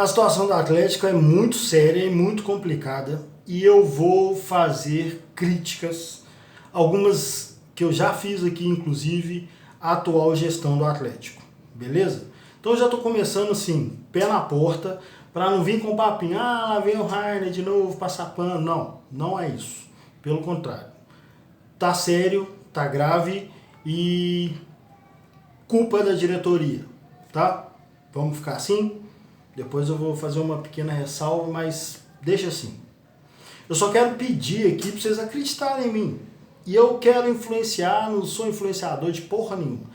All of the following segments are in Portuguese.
A situação do Atlético é muito séria e muito complicada e eu vou fazer críticas, algumas que eu já fiz aqui, inclusive, à atual gestão do Atlético, beleza? Então eu já estou começando assim, pé na porta, para não vir com papinho, lá vem o Rainer de novo, passar pano. Não, não é isso. Pelo contrário. Tá sério, tá grave e culpa da diretoria, tá? Vamos ficar assim? Depois eu vou fazer uma pequena ressalva, mas deixa assim. Eu só quero pedir aqui para vocês acreditarem em mim. E eu quero influenciar, não sou influenciador de porra nenhuma.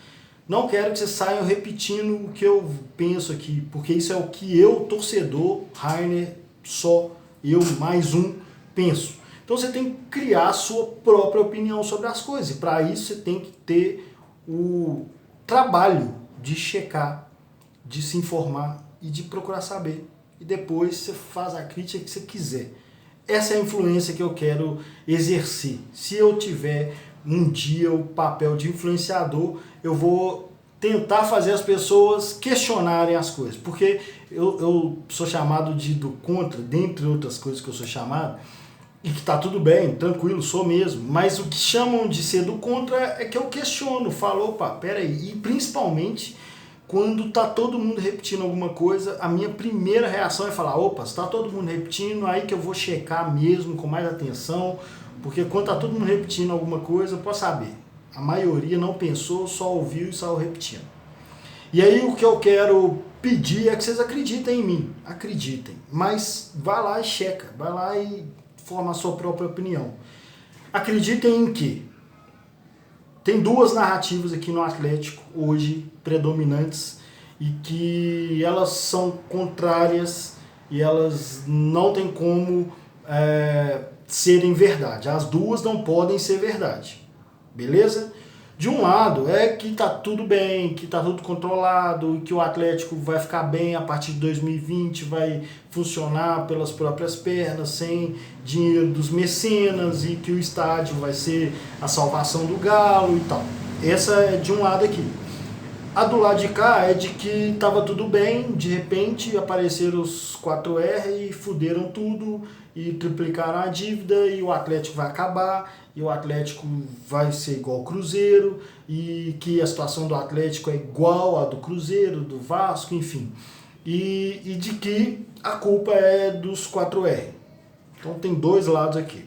Não quero que vocês saiam repetindo o que eu penso aqui, porque isso é o que eu, torcedor, Rainer, só eu, mais um, penso. Então você tem que criar a sua própria opinião sobre as coisas. E para isso você tem que ter o trabalho de checar, de se informar e de procurar saber. E depois você faz a crítica que você quiser. Essa é a influência que eu quero exercer. Se eu tiver um dia o papel de influenciador, eu vou tentar fazer as pessoas questionarem as coisas. Porque eu sou chamado de do contra, dentre outras coisas que eu sou chamado, e que tá tudo bem, tranquilo, sou mesmo. Mas o que chamam de ser do contra é que eu questiono, falo, opa, peraí. E principalmente quando tá todo mundo repetindo alguma coisa, a minha primeira reação é falar, opa, se tá todo mundo repetindo, aí que eu vou checar mesmo com mais atenção, porque quando tá todo mundo repetindo alguma coisa, pode saber, a maioria não pensou, só ouviu e saiu repetindo. E aí o que eu quero pedir é que vocês acreditem em mim, acreditem, mas vai lá e checa, vai lá e forma a sua própria opinião. Acreditem em quê? Tem duas narrativas aqui no Atlético hoje predominantes e que elas são contrárias e elas não tem como serem verdade. As duas não podem ser verdade, beleza? De um lado é que tá tudo bem, que tá tudo controlado, que o Atlético vai ficar bem a partir de 2020, vai funcionar pelas próprias pernas, sem dinheiro dos mecenas e que o estádio vai ser a salvação do Galo e tal. Essa é de um lado aqui. A do lado de cá é de que tava tudo bem, de repente apareceram os 4R e fuderam tudo e triplicaram a dívida e o Atlético vai acabar e o Atlético vai ser igual ao Cruzeiro e que a situação do Atlético é igual à do Cruzeiro, do Vasco, enfim. E de que a culpa é dos 4R. Então tem dois lados aqui.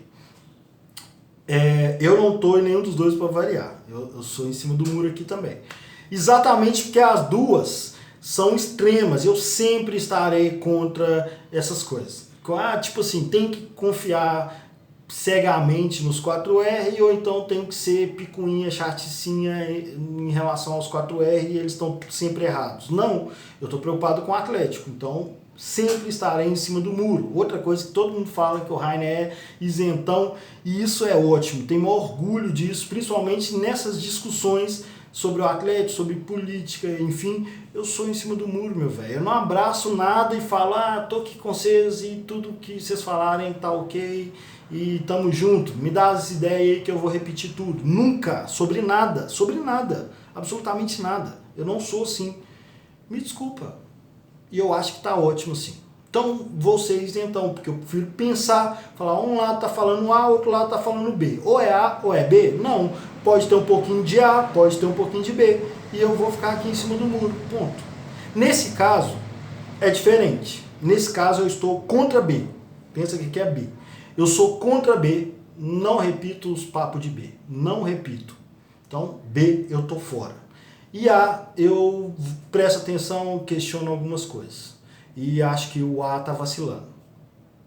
Eu não estou em nenhum dos dois para variar. Eu sou em cima do muro aqui também. Exatamente porque as duas são extremas. Eu sempre estarei contra essas coisas. Tipo assim, tem que confiar cegamente nos 4R ou então tem que ser picuinha, chaticinha em relação aos 4R e eles estão sempre errados. Não, eu estou preocupado com o Atlético, então sempre estarei em cima do muro. Outra coisa que todo mundo fala que o Rainer é isentão e isso é ótimo, tenho orgulho disso, principalmente nessas discussões sobre o Atlético, sobre política, enfim, eu sou em cima do muro, meu velho. Eu não abraço nada e falo, tô aqui com vocês e tudo que vocês falarem tá ok e tamo junto. Me dá as ideias aí que eu vou repetir tudo. Nunca, sobre nada, absolutamente nada. Eu não sou assim. Me desculpa. E eu acho que tá ótimo assim. Então, vocês então, porque eu prefiro pensar, falar, um lado tá falando A, outro lado tá falando B. Ou é A ou é B? Não. Pode ter um pouquinho de A, pode ter um pouquinho de B. E eu vou ficar aqui em cima do muro. Ponto. Nesse caso, é diferente. Nesse caso, eu estou contra B. Pensa que é B. Eu sou contra B, não repito os papos de B. Não repito. Então, B, eu tô fora. E A, eu presto atenção, questiono algumas coisas. E acho que o A tá vacilando.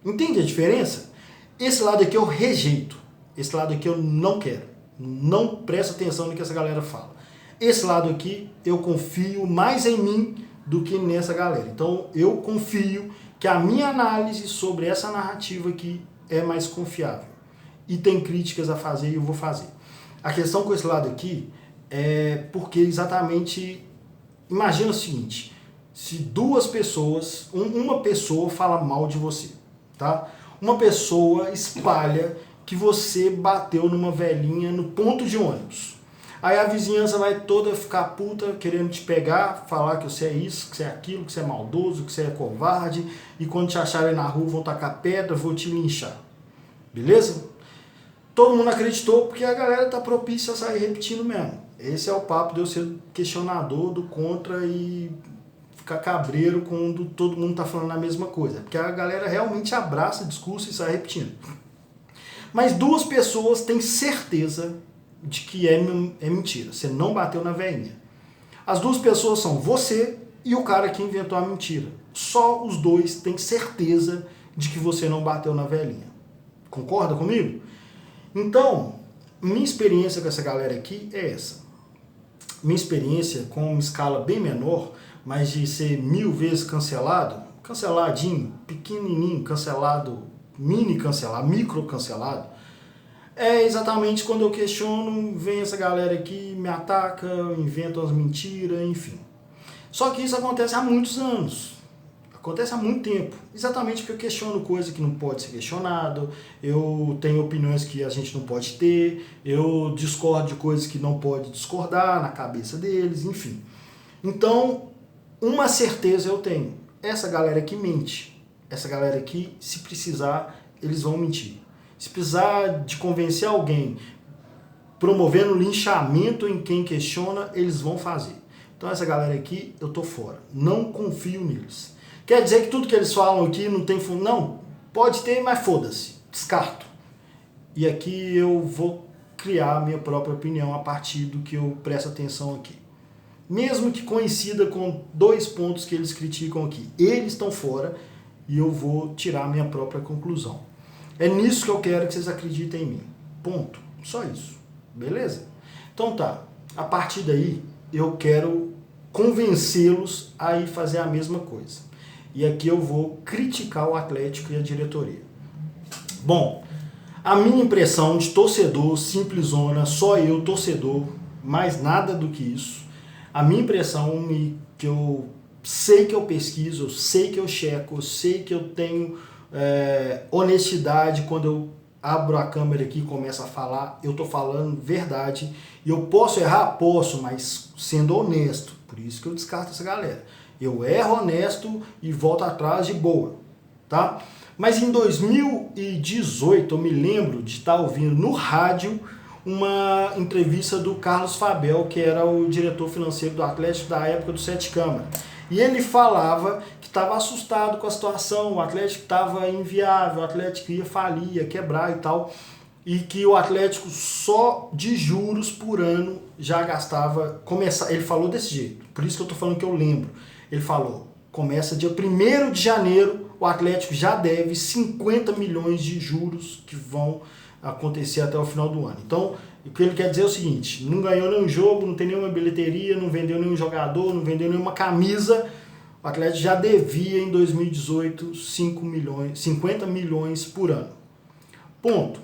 Entende a diferença? Esse lado aqui eu rejeito. Esse lado aqui eu não quero. Não presto atenção no que essa galera fala. Esse lado aqui eu confio mais em mim do que nessa galera. Então eu confio que a minha análise sobre essa narrativa aqui é mais confiável. E tem críticas a fazer e eu vou fazer. A questão com esse lado aqui é porque exatamente... Imagina o seguinte... Se duas pessoas, uma pessoa fala mal de você, tá? Uma pessoa espalha que você bateu numa velhinha no ponto de ônibus. Aí a vizinhança vai toda ficar puta, querendo te pegar, falar que você é isso, que você é aquilo, que você é maldoso, que você é covarde, e quando te acharem na rua vão tacar pedra, vão te linchar. Beleza? Todo mundo acreditou porque a galera tá propícia a sair repetindo mesmo. Esse é o papo de eu ser questionador do contra e ficar cabreiro quando todo mundo tá falando a mesma coisa. Porque a galera realmente abraça o discurso e sai repetindo. Mas duas pessoas têm certeza de que é mentira. Você não bateu na veinha. As duas pessoas são você e o cara que inventou a mentira. Só os dois têm certeza de que você não bateu na velhinha. Concorda comigo? Então, minha experiência com essa galera aqui é essa. Minha experiência com uma escala bem menor, mas de ser 1000 vezes cancelado, canceladinho, pequenininho, cancelado, mini cancelado, micro cancelado, é exatamente quando eu questiono, vem essa galera aqui, me ataca, inventa umas mentiras, enfim. Só que isso acontece há muitos anos. Acontece há muito tempo, exatamente porque eu questiono coisa que não pode ser questionado, eu tenho opiniões que a gente não pode ter, eu discordo de coisas que não pode discordar na cabeça deles, enfim. Então, uma certeza eu tenho, essa galera aqui mente, essa galera aqui, se precisar, eles vão mentir. Se precisar de convencer alguém promovendo linchamento em quem questiona, eles vão fazer. Então essa galera aqui, eu tô fora, não confio neles. Quer dizer que tudo que eles falam aqui não tem fundo? Não, pode ter, mas foda-se, descarto. E aqui eu vou criar a minha própria opinião a partir do que eu presto atenção aqui. Mesmo que coincida com 2 pontos que eles criticam aqui. Eles estão fora e eu vou tirar a minha própria conclusão. É nisso que eu quero que vocês acreditem em mim. Ponto. Só isso. Beleza? Então tá. A partir daí, eu quero convencê-los a ir fazer a mesma coisa. E aqui eu vou criticar o Atlético e a diretoria. Bom, a minha impressão de torcedor, simplesona, só eu, torcedor, mais nada do que isso. A minha impressão, que eu sei que eu pesquiso, eu sei que eu checo, eu sei que eu tenho honestidade quando eu abro a câmera aqui e começo a falar, eu tô falando verdade. E eu posso errar? Posso, mas sendo honesto. Por isso que eu descarto essa galera. Eu erro honesto e volto atrás de boa, tá? Mas em 2018 eu me lembro de estar ouvindo no rádio uma entrevista do Carlos Fabel, que era o diretor financeiro do Atlético da época do Sete Câmara. E ele falava que estava assustado com a situação, o Atlético estava inviável, o Atlético ia falir, ia quebrar e tal, e que o Atlético só de juros por ano já gastava, ele falou desse jeito, por isso que eu estou falando que eu lembro. Ele falou, começa dia 1º de janeiro, o Atlético já deve 50 milhões de juros que vão acontecer até o final do ano. Então, o que ele quer dizer é o seguinte, não ganhou nenhum jogo, não tem nenhuma bilheteria, não vendeu nenhum jogador, não vendeu nenhuma camisa, o Atlético já devia em 2018 50 milhões por ano. Ponto.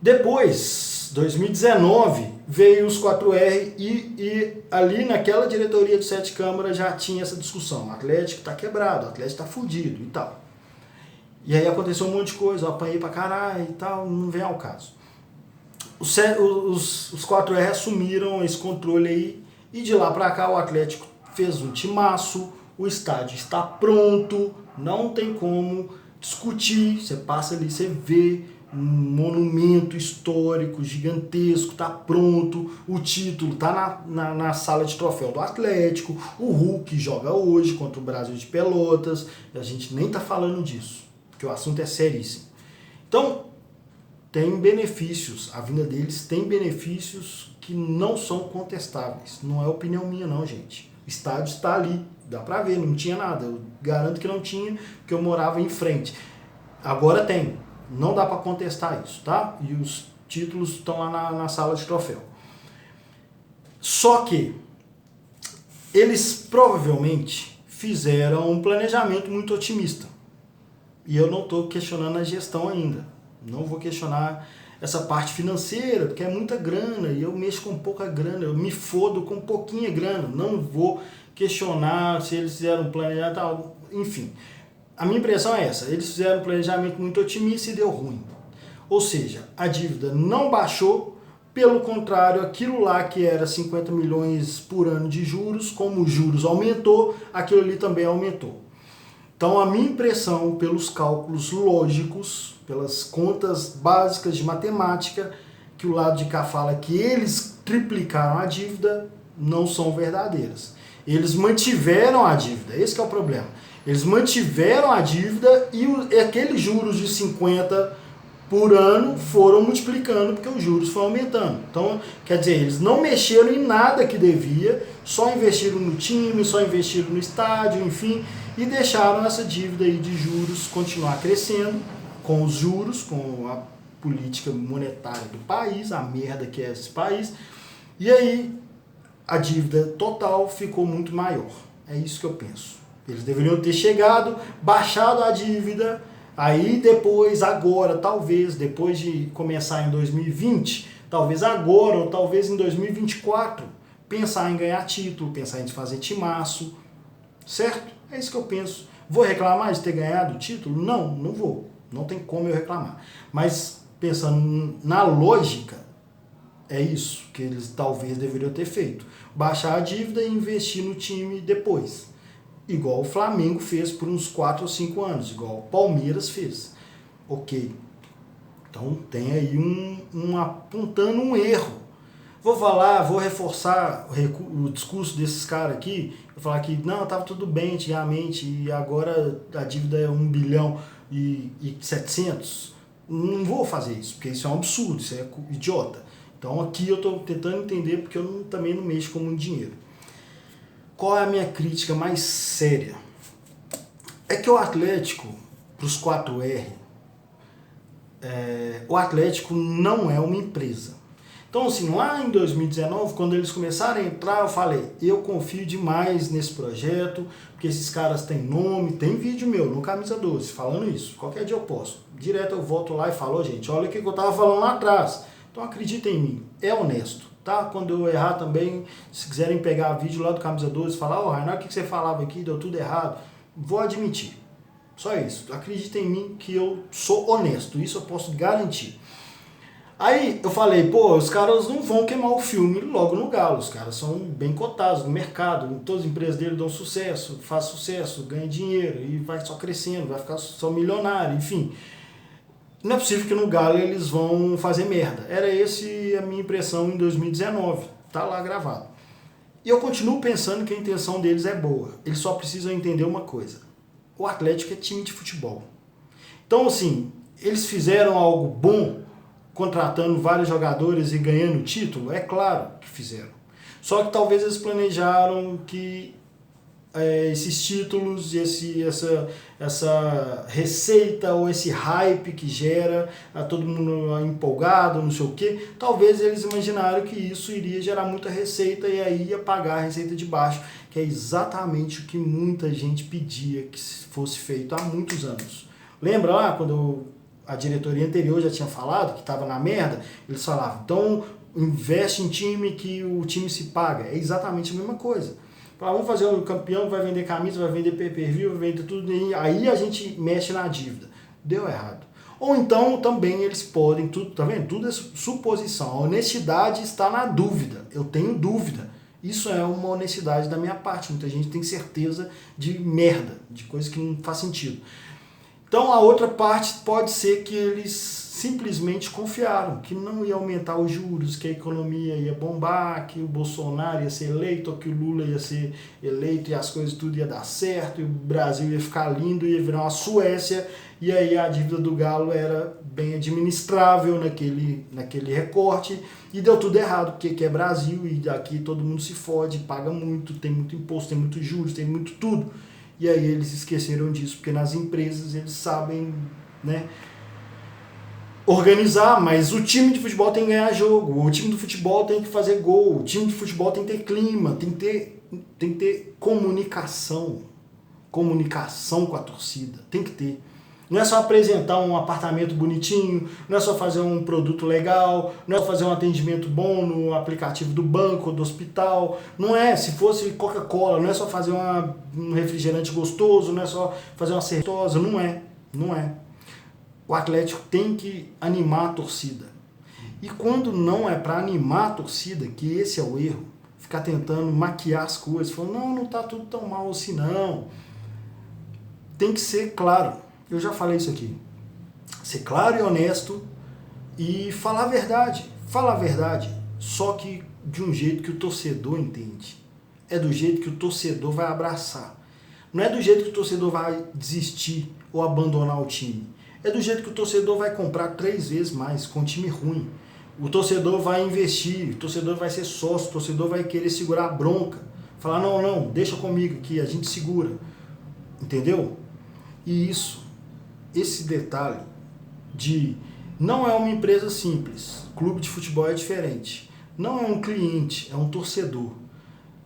Depois, 2019, veio os 4R e ali naquela diretoria de Sete Câmara já tinha essa discussão. O Atlético tá quebrado, o Atlético tá fudido e tal. E aí aconteceu um monte de coisa, eu apanhei pra caralho e tal, não vem ao caso. Os 4R assumiram esse controle aí e de lá pra cá o Atlético fez um timaço, o estádio está pronto, não tem como discutir, você passa ali, você vê um monumento histórico gigantesco, tá pronto, o título tá na sala de troféu do Atlético, o Hulk joga hoje contra o Brasil de Pelotas, e a gente nem tá falando disso, porque o assunto é seríssimo. Então, tem benefícios, a vinda deles tem benefícios que não são contestáveis, não é opinião minha não, gente. O estádio está ali, dá pra ver, não tinha nada, eu garanto que não tinha, porque eu morava em frente. Agora tem. Não dá para contestar isso, tá? E os títulos estão lá na sala de troféu. Só que eles provavelmente fizeram um planejamento muito otimista. E eu não estou questionando a gestão ainda. Não vou questionar essa parte financeira, porque é muita grana e eu mexo com pouca grana. Eu me fodo com pouquinha grana. Não vou questionar se eles fizeram um planejamento, tal, enfim. A minha impressão é essa, eles fizeram um planejamento muito otimista e deu ruim. Ou seja, a dívida não baixou, Pelo contrário, aquilo lá que era 50 milhões por ano de juros, como os juros aumentou, aquilo ali também aumentou. Então a minha impressão, pelos cálculos lógicos, pelas contas básicas de matemática, que o lado de cá fala que eles triplicaram a dívida, não são verdadeiras. Eles mantiveram a dívida, esse que é o problema. Eles mantiveram a dívida e aqueles juros de 50 por ano foram multiplicando porque os juros foram aumentando. Então, quer dizer, eles não mexeram em nada que devia, só investiram no time, só investiram no estádio, enfim, e deixaram essa dívida aí de juros continuar crescendo com os juros, com a política monetária do país, a merda que é esse país, e aí a dívida total ficou muito maior. É isso que eu penso. Eles deveriam ter chegado, baixado a dívida, aí depois, agora, talvez, depois de começar em 2020, talvez agora ou talvez em 2024, pensar em ganhar título, pensar em fazer timaço, certo? É isso que eu penso. Vou reclamar de ter ganhado o título? Não, não vou. Não tem como eu reclamar. Mas pensando na lógica, é isso que eles talvez deveriam ter feito. Baixar a dívida e investir no time depois. Igual o Flamengo fez por uns 4 ou 5 anos, igual o Palmeiras fez. Ok. Então tem aí apontando um erro. Vou reforçar o discurso desses caras aqui, vou falar que não, estava tudo bem antigamente e agora a dívida é 1 bilhão e 700. Não vou fazer isso, porque isso é um absurdo, isso é idiota. Então aqui eu estou tentando entender porque eu também não mexo com muito dinheiro. Qual é a minha crítica mais séria? É que o Atlético, para os 4R, o Atlético não é uma empresa. Então, assim, lá em 2019, quando eles começaram a entrar, eu falei, eu confio demais nesse projeto, porque esses caras têm nome, tem vídeo meu no Camisa 12 falando isso. Qualquer dia eu posto. Direto eu volto lá e falo, gente, olha o que eu estava falando lá atrás. Então acredita em mim, é honesto, tá? Quando eu errar também, se quiserem pegar vídeo lá do Camisa 12 e falar, Reinaldo, o que você falava aqui, deu tudo errado, vou admitir. Só isso, acredita em mim que eu sou honesto, isso eu posso garantir. Aí eu falei, os caras não vão queimar o filme logo no Galo, os caras são bem cotados no mercado, todas as empresas dele dão sucesso, faz sucesso, ganha dinheiro e vai só crescendo, vai ficar só milionário, enfim. Não é possível que no Galo eles vão fazer merda. Era essa a minha impressão em 2019, tá lá gravado. E eu continuo pensando que a intenção deles é boa, eles só precisam entender uma coisa, o Atlético é time de futebol. Então assim, eles fizeram algo bom, contratando vários jogadores e ganhando título? É claro que fizeram. Só que talvez eles planejaram que esses títulos, essa receita ou esse hype que gera todo mundo empolgado, não sei o quê, talvez eles imaginaram que isso iria gerar muita receita e aí ia pagar a receita de baixo, que é exatamente o que muita gente pedia que fosse feito há muitos anos. Lembra lá quando a diretoria anterior já tinha falado que estava na merda? Eles falavam, então investe em time que o time se paga. É exatamente a mesma coisa. Vamos fazer um campeão, vai vender camisa, vai vender pay-per-view, vai vender tudo, e aí a gente mexe na dívida. Deu errado. Ou então também eles podem, tá vendo? Tudo é suposição. A honestidade está na dúvida. Eu tenho dúvida. Isso é uma honestidade da minha parte. Muita gente tem certeza de merda, de coisa que não faz sentido. Então a outra parte pode ser que eles simplesmente confiaram que não ia aumentar os juros, que a economia ia bombar, que o Bolsonaro ia ser eleito, ou que o Lula ia ser eleito e as coisas tudo ia dar certo, e o Brasil ia ficar lindo, ia virar uma Suécia, e aí a dívida do Galo era bem administrável naquele recorte, e deu tudo errado, porque aqui é Brasil, e aqui todo mundo se fode, paga muito, tem muito imposto, tem muitos juros, tem muito tudo. E aí eles esqueceram disso, porque nas empresas eles sabem, né, organizar, mas o time de futebol tem que ganhar jogo, o time do futebol tem que fazer gol, o time de futebol tem que ter clima, tem que ter comunicação com a torcida, tem que ter. Não é só apresentar um apartamento bonitinho, não é só fazer um produto legal, não é só fazer um atendimento bom no aplicativo do banco, do hospital, não é, se fosse Coca-Cola, não é só fazer um refrigerante gostoso, não é só fazer uma cerveja, não é. O Atlético tem que animar a torcida. E quando não é para animar a torcida, que esse é o erro, ficar tentando maquiar as coisas, falando, não tá tudo tão mal assim não. Tem que ser claro, eu já falei isso aqui, ser claro e honesto e falar a verdade. Falar a verdade, só que de um jeito que o torcedor entende. É do jeito que o torcedor vai abraçar. Não é do jeito que o torcedor vai desistir ou abandonar o time. É do jeito que o torcedor vai comprar 3 vezes mais com um time ruim. O torcedor vai investir, o torcedor vai ser sócio, o torcedor vai querer segurar a bronca. Falar, não, deixa comigo aqui, a gente segura. Entendeu? E esse detalhe de não é uma empresa simples. Clube de futebol é diferente. Não é um cliente, é um torcedor.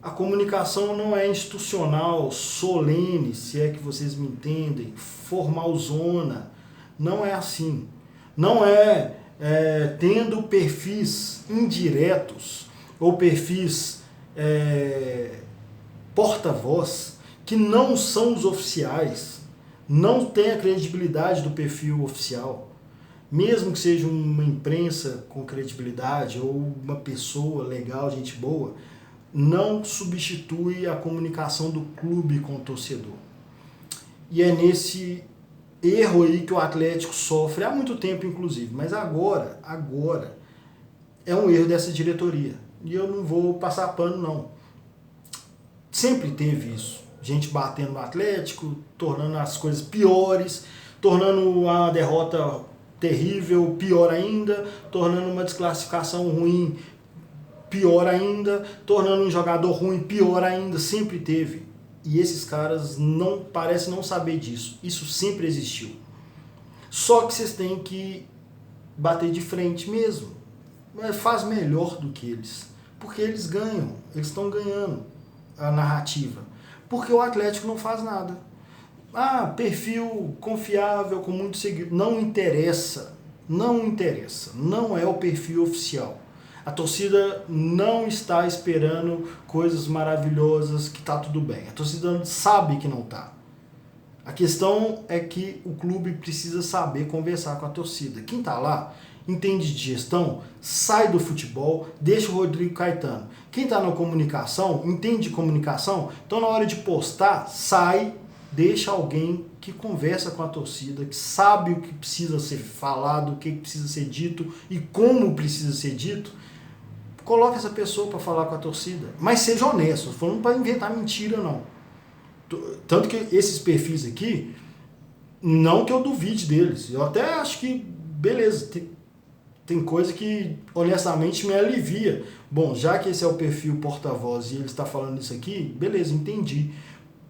A comunicação não é institucional, solene, se é que vocês me entendem, formalzona. Não é assim. Não é tendo perfis indiretos ou perfis porta-voz que não são os oficiais, não tem a credibilidade do perfil oficial. Mesmo que seja uma imprensa com credibilidade ou uma pessoa legal, gente boa, não substitui a comunicação do clube com o torcedor. E é nesse erro aí que o Atlético sofre há muito tempo, inclusive, mas agora é um erro dessa diretoria. E eu não vou passar pano, não. Sempre teve isso. Gente batendo no Atlético, tornando as coisas piores, tornando a derrota terrível pior ainda, tornando uma desclassificação ruim pior ainda, tornando um jogador ruim pior ainda, sempre teve. E esses caras parecem não saber disso. Isso sempre existiu. Só que vocês têm que bater de frente mesmo. Faz melhor do que eles. Porque eles ganham. Eles estão ganhando a narrativa. Porque o Atlético não faz nada. Perfil confiável, com muitos seguidores. Não interessa. Não interessa. Não é o perfil oficial. A torcida não está esperando coisas maravilhosas, que tá tudo bem. A torcida sabe que não tá. A questão é que o clube precisa saber conversar com a torcida. Quem tá lá entende de gestão, sai do futebol, deixa o Rodrigo Caetano. Quem tá na comunicação, entende de comunicação, então na hora de postar, sai, deixa alguém que conversa com a torcida, que sabe o que precisa ser falado, o que precisa ser dito e como precisa ser dito. Coloque essa pessoa para falar com a torcida. Mas seja honesto, não falando para inventar mentira, não. Tanto que esses perfis aqui, não que eu duvide deles. Eu até acho que, beleza, tem coisa que honestamente me alivia. Bom, já que esse é o perfil porta-voz e ele está falando isso aqui, beleza, entendi.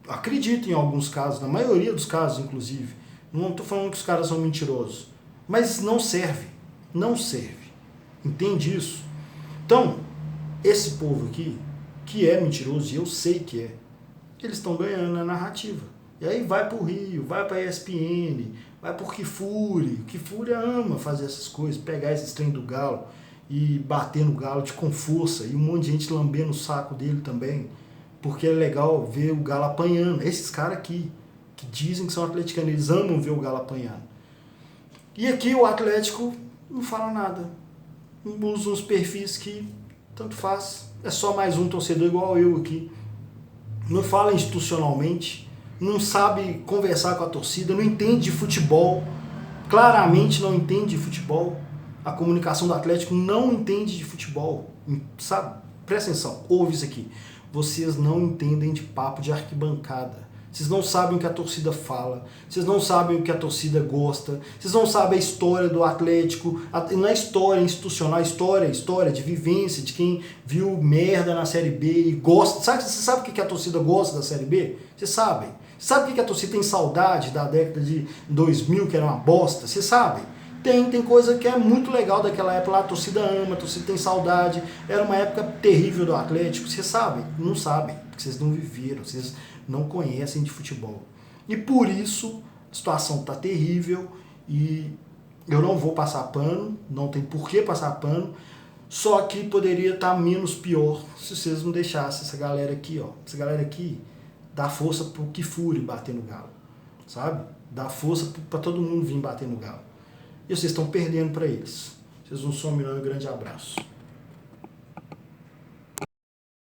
Acredito em alguns casos, na maioria dos casos, inclusive. Não estou falando que os caras são mentirosos. Mas não serve. Não serve. Entende isso? Então, esse povo aqui, que é mentiroso, e eu sei que é, eles estão ganhando na narrativa. E aí vai pro Rio, vai pra ESPN, vai pro Kifuri. O Kifuri ama fazer essas coisas, pegar esses trem do Galo e bater no Galo com força, e um monte de gente lambendo o saco dele também, porque é legal ver o Galo apanhando. Esses caras aqui, que dizem que são atleticanos, eles amam ver o Galo apanhando. E aqui o Atlético não fala nada. Usa uns perfis que tanto faz. É só mais um torcedor igual eu aqui. Não fala institucionalmente, não sabe conversar com a torcida, não entende de futebol. Claramente não entende de futebol. A comunicação do Atlético não entende de futebol. Sabe? Presta atenção, ouve isso aqui. Vocês não entendem de papo de arquibancada. Vocês não sabem o que a torcida fala, vocês não sabem o que a torcida gosta, vocês não sabem a história do Atlético, não é história institucional, história de vivência, de quem viu merda na Série B e gosta. Você sabe o que a torcida gosta da Série B? Vocês sabem. Você sabe o que a torcida tem saudade da década de 2000, que era uma bosta? Vocês sabem. Tem coisa que é muito legal daquela época lá, a torcida ama, a torcida tem saudade, era uma época terrível do Atlético, vocês sabem? Não sabem, porque vocês não viveram, vocês não conhecem de futebol. E por isso a situação está terrível e eu não vou passar pano, não tem por que passar pano, só que poderia estar menos pior se vocês não deixassem essa galera aqui, ó. Essa galera aqui dá força pro Kifuri bater no Galo, sabe? Dá força para todo mundo vir bater no Galo. E vocês estão perdendo para eles. Vocês Vocês não são um grande abraço.